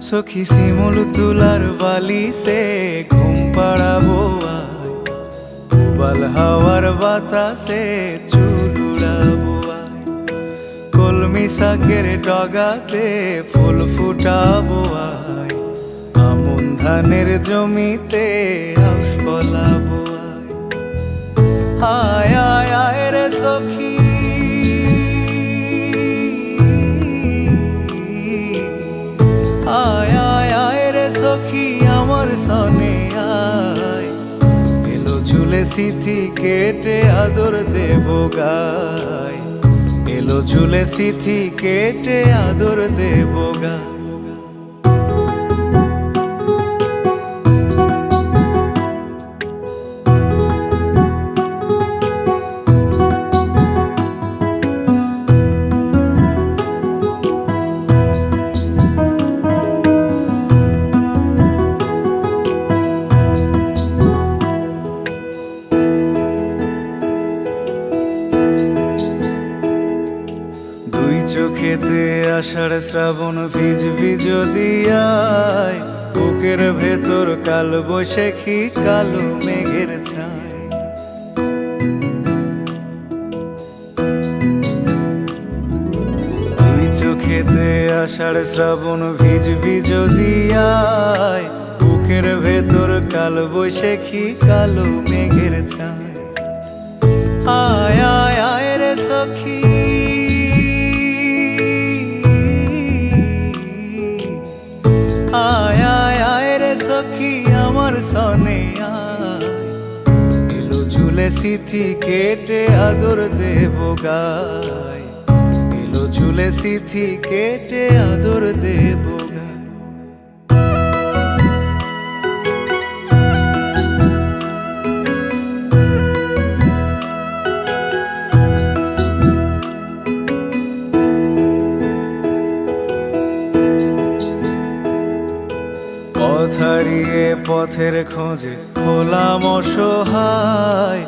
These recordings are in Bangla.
সখী শিমুল তুলার বালি সে ঘুম পাড়াবো আয়, উবাল হাওয়ার বাতাসে চুল উড়াবো আয়, কলমি শাকের ডগাতে ফুল ফুটাবো আয়, আমন ধানের জমিতে আউশ ফলাবো আয়। আয় আয় আয় রে সখী, আয় আয় আয় রে সখী আমার সনে আয়, এলো ঝুলে সিথি কেটে আদর দেব গায়, এলো ঝুলে সিথি কেটে আদর দেব গায়। চোখেতে আষাঢ় শ্রাবণ ভিজবি যদি আয়, বুকের ভেতর কাল বৈশাখী কালো মেঘের ছায়। দুই চোখেতে আষাঢ় শ্রাবণ ভিজবি যদি আয়, বুকের ভেতর কাল বৈশাখী কালো মেঘের ছায়। আয় আয় আয় রে সখী, আয় আয় আয় রে সখী আমার সনে আয়, এলো ঝুলে সিথি কেটে আদর দেব গায়, এলো ঝুলে সিথি কেটে আদর দেব গায়। পথ হারিয়ে পথের খোঁজে হলাম অসহায়,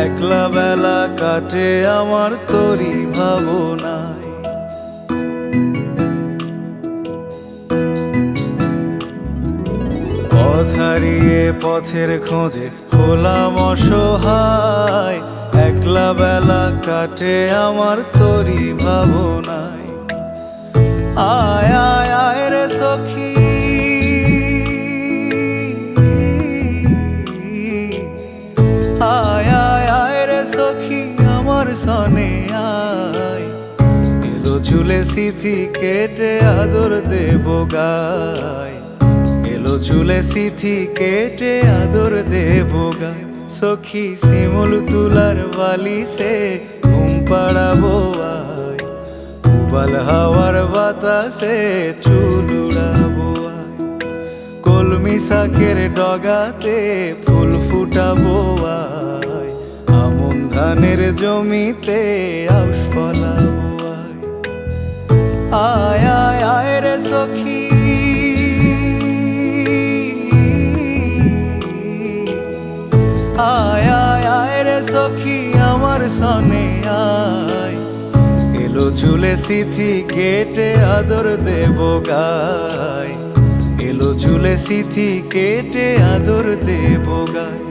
একলা বেলা কাটে আমার তোরই ভাবনায়। পথ হারিয়ে পথের খোঁজে হলাম অসহায়, একলা বেলা কাটে আমার তোরই ভাবনায়। আয় আয় আয় রে সখী, আয় আয় আয় রে সখী আমার সনে আয়, এলো ঝুলে সিথি কেটে আদর দেব গায়, এলো ঝুলে সিথি কেটে আদর দেব গায়। সখী শিমুল তুলার বালি সে ঘুম পাড়াবো আয়, উবাল হাওয়ার বাতাসে চুল উড়াবো আয়, কলমি শাকের ডগাতে ফুল ফুটাবো আয়, আমন ধানের জমিতে আউশ ফলাবো আয়। আয় আয় আয় রে সখী, আয় আয় আয় রে সখী আমার সনে আয়, এলো ঝুলে সিথি কেটে আদর দেব গায়, এলো ঝুলে সিথি কেটে আদর দেব গায়।